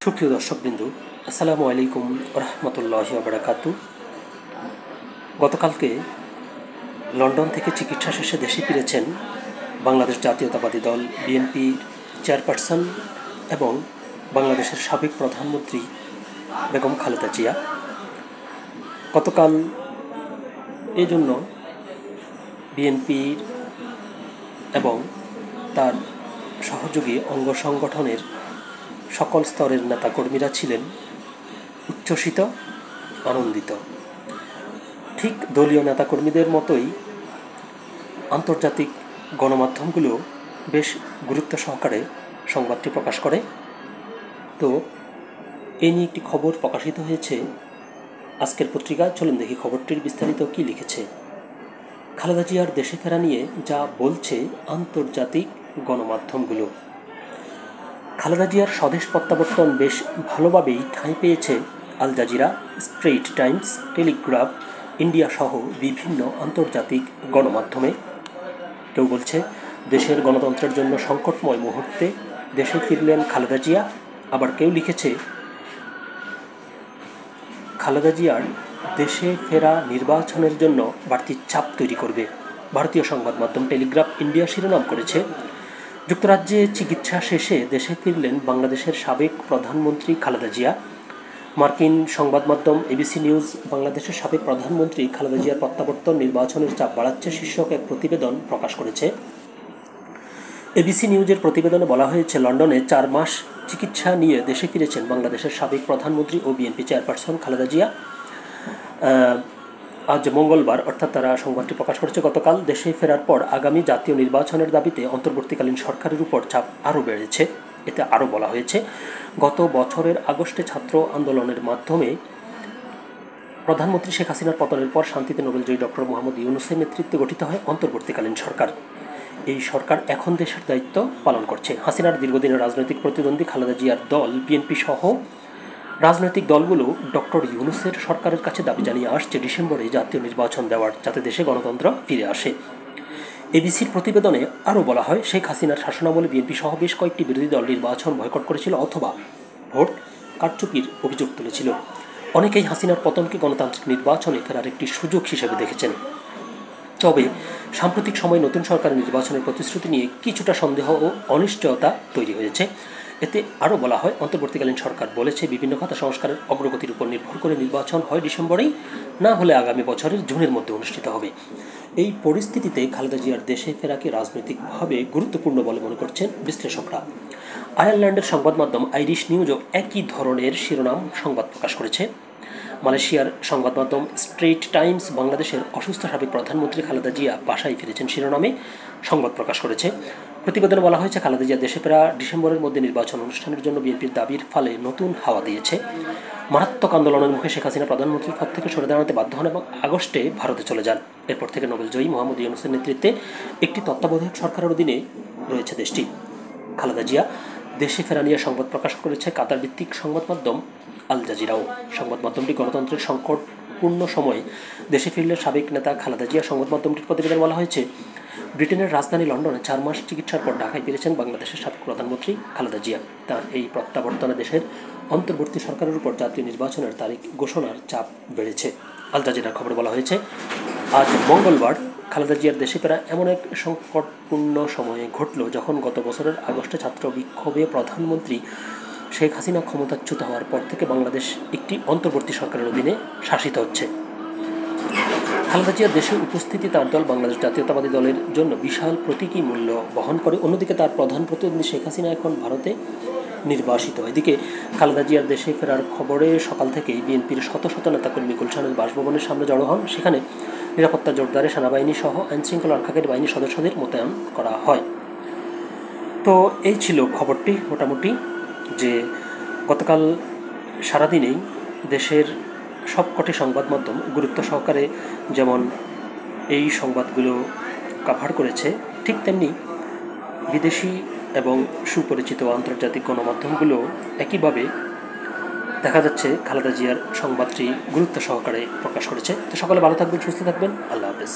সুপ্রিয় দর্শকবৃন্দ, আসসালামু আলাইকুম রহমতুল্লাহি ওয়া বারাকাতুহু। গতকালকে লন্ডন থেকে চিকিৎসা শেষে দেশে ফিরেছেন বাংলাদেশ জাতীয়তাবাদী দল বিএনপির চেয়ারপারসন এবং বাংলাদেশের সাবেক প্রধানমন্ত্রী বেগম খালেদা জিয়া। গতকাল এই জন্য বিএনপির এবং তার সহযোগী অঙ্গ সংগঠনের সকল স্তরের নেতাকর্মীরা ছিলেন উচ্ছ্বসিত, আনন্দিত। ঠিক দলীয় নেতাকর্মীদের মতোই আন্তর্জাতিক গণমাধ্যমগুলো বেশ গুরুত্ব সহকারে সংবাদটি প্রকাশ করে। তো এ নিয়ে একটি খবর প্রকাশিত হয়েছে আজকের পত্রিকায়। চলুন দেখি খবরটির বিস্তারিত কী লিখেছে। খালেদা জিয়ার দেশে ফেরা নিয়ে যা বলছে আন্তর্জাতিক গণমাধ্যমগুলো। খালেদা জিয়ার স্বদেশ প্রত্যাবর্তন বেশ ভালোভাবেই ঠাঁই পেয়েছে Al Jazeera, Straits Times, Telegraph India সহ বিভিন্ন আন্তর্জাতিক গণমাধ্যমে। কেউ বলছে দেশের গণতন্ত্রের জন্য সংকটময় মুহূর্তে দেশে ফিরলেন খালেদা জিয়া। আবার কেউ লিখেছে খালেদা জিয়ার দেশে ফেরা নির্বাচনের জন্য বাড়তি চাপ তৈরি করবে। ভারতীয় সংবাদ মাধ্যম টেলিগ্রাফ ইন্ডিয়া শিরোনাম করেছে, যুক্তরাজ্যে চিকিৎসা শেষে দেশে ফিরলেন বাংলাদেশের সাবেক প্রধানমন্ত্রী খালেদা জিয়া। মার্কিন সংবাদ মাধ্যম এবিসি নিউজ বাংলাদেশের সাবেক প্রধানমন্ত্রী খালেদা জিয়ার প্রত্যাবর্তন নির্বাচনের চাপ বাড়াচ্ছে শীর্ষক এক প্রতিবেদন প্রকাশ করেছে। এবিসি নিউজের প্রতিবেদনে বলা হয়েছে, লন্ডনে 4 মাস চিকিৎসা নিয়ে দেশে ফিরেছেন বাংলাদেশের সাবেক প্রধানমন্ত্রী ও বিএনপি চেয়ারপারসন খালেদা জিয়া। আজ মঙ্গলবার, অর্থাৎ তারা সংবাদটি প্রকাশ করেছে গতকাল, দেশে ফেরার পর আগামী জাতীয় নির্বাচনের দাবিতে অন্তর্বর্তীকালীন সরকারের উপর চাপ আরও বেড়েছে। এতে আরও বলা হয়েছে, গত বছরের আগস্টে ছাত্র আন্দোলনের মাধ্যমে প্রধানমন্ত্রী শেখ হাসিনার পতনের পর শান্তিতে নোবেলজয়ী ডক্টর মোহাম্মদ ইউনূসের নেতৃত্বে গঠিত হয় অন্তর্বর্তীকালীন সরকার। এই সরকার এখন দেশের দায়িত্ব পালন করছে। হাসিনার দীর্ঘদিনের রাজনৈতিক প্রতিদ্বন্দ্বী খালেদা জিয়ার দল বিএনপি সহ রাজনৈতিক দলগুলো ডক্টর ইউনূসের সরকারের কাছে দাবি জানিয়ে আসছে ডিসেম্বরে জাতীয় নির্বাচন দেওয়ার, যাতে দেশে গণতন্ত্র ফিরে আসে। এবিসির প্রতিবেদনে আরও বলা হয়, শেখ হাসিনার শাসনামলে বিএনপি সহ বেশ কয়েকটি বিরোধী দল নির্বাচন বয়কট করেছিল অথবা ভোট কারচুপির অভিযোগ তুলেছিল। অনেকেই হাসিনার পতনকে গণতান্ত্রিক নির্বাচনে ফেরার একটি সুযোগ হিসেবে দেখেছেন। তবে সাম্প্রতিক সময়ে নতুন সরকারের নির্বাচনের প্রতিশ্রুতি নিয়ে কিছুটা সন্দেহ ও অনিশ্চয়তা তৈরি হয়েছে। এতে আরও বলা হয়, অন্তর্বর্তীকালীন সরকার বলেছে বিভিন্ন খাতে সংস্কারের অগ্রগতির উপর নির্ভর করে নির্বাচন হয় ডিসেম্বরেই, না হলে আগামী বছরের জুনের মধ্যে অনুষ্ঠিত হবে। এই পরিস্থিতিতে খালেদা জিয়ার দেশে ফেরাকে রাজনৈতিকভাবে গুরুত্বপূর্ণ বলে মনে করছেন বিশ্লেষকরা। আয়ারল্যান্ডের সংবাদ মাধ্যম আইরিশ নিউজও একই ধরনের শিরোনাম সংবাদ প্রকাশ করেছে। মালয়েশিয়ার সংবাদ মাধ্যম স্ট্রেইট টাইমস বাংলাদেশের অসুস্থ সাবেক প্রধানমন্ত্রী খালেদা জিয়া বাসায় ফিরেছেন শিরোনামে সংবাদ প্রকাশ করেছে। প্রতিবেদনে বলা হয়েছে, খালেদা জিয়া দেশে ফেরা ডিসেম্বরের মধ্যে নির্বাচন অনুষ্ঠানের জন্য বিএনপির দাবির ফলে নতুন হাওয়া দিয়েছে। মারাত্মক আন্দোলনের মুখে শেখ হাসিনা প্রধানমন্ত্রীর পদ থেকে সরে দাঁড়াতে বাধ্য হন এবং আগস্টে ভারতে চলে যান। এরপর থেকে নোবেলজয়ী মোহাম্মদ ইউনূসের নেতৃত্বে একটি তত্ত্বাবধায়ক সরকারের অধীনে রয়েছে দেশটি। খালেদা জিয়া দেশে ফেরা নিয়ে সংবাদ প্রকাশ করেছে কাতার ভিত্তিক সংবাদ মাধ্যম আল জাজিরাও। সংবাদ মাধ্যমটি গণতন্ত্রের সংকটপূর্ণ সময়ে দেশে ফিরলে সাবেক নেতা খালেদা জিয়া। সংবাদ মাধ্যমটির প্রতিবেদনে বলা হয়েছে, ব্রিটেনের রাজধানী লন্ডনে 4 মাস চিকিৎসার পর ঢাকায় ফিরেছেন বাংলাদেশের সাবেক প্রধানমন্ত্রী খালেদা জিয়া। তার এই প্রত্যাবর্তনে দেশের অন্তর্বর্তী সরকারের উপর জাতীয় নির্বাচনের তারিখ ঘোষণার চাপ বেড়েছে। আল জাজিরার খবরে বলা হয়েছে, আজ মঙ্গলবার খালেদা জিয়ার দেশে ফেরা এমন এক সংকটপূর্ণ সময়ে ঘটল যখন গত বছরের আগস্টে ছাত্র বিক্ষোভে প্রধানমন্ত্রী শেখ হাসিনা ক্ষমতাচ্যুত হওয়ার পর থেকে বাংলাদেশ একটি অন্তর্বর্তী সরকারের অধীনে শাসিত হচ্ছে। খালেদা জিয়ার দেশে উপস্থিতি তার দল বাংলাদেশ জাতীয়তাবাদী দলের জন্য বিশাল প্রতীকী মূল্য বহন করে। অন্যদিকে তার প্রধান প্রতিদ্বন্দ্বী শেখ হাসিনা এখন ভারতে নির্বাসিত। এদিকে খালেদা জিয়ার দেশে ফেরার খবরে সকাল থেকেই বিএনপির শত শত নেতাকর্মী গুলশানের বাসভবনের সামনে জড়ো হন। সেখানে নিরাপত্তা জোরদারে সেনাবাহিনী সহ আইনশৃঙ্খলা রক্ষাকারী বাহিনীর সদস্যদের মোতায়েন করা হয়। তো এই ছিল খবরটি মোটামুটি, যে গতকাল সারাদিনেই দেশের সবকটি সংবাদ মাধ্যম গুরুত্ব সহকারে যেমন এই সংবাদগুলো কভার করেছে, ঠিক তেমনি বিদেশি এবং সুপরিচিত আন্তর্জাতিক গণমাধ্যমগুলো একইভাবে দেখা যাচ্ছে খালেদা জিয়ার সংবাদটি গুরুত্ব সহকারে প্রকাশ করেছে। তো সকলে ভালো থাকবেন, সুস্থ থাকবেন, আল্লাহ হাফেজ।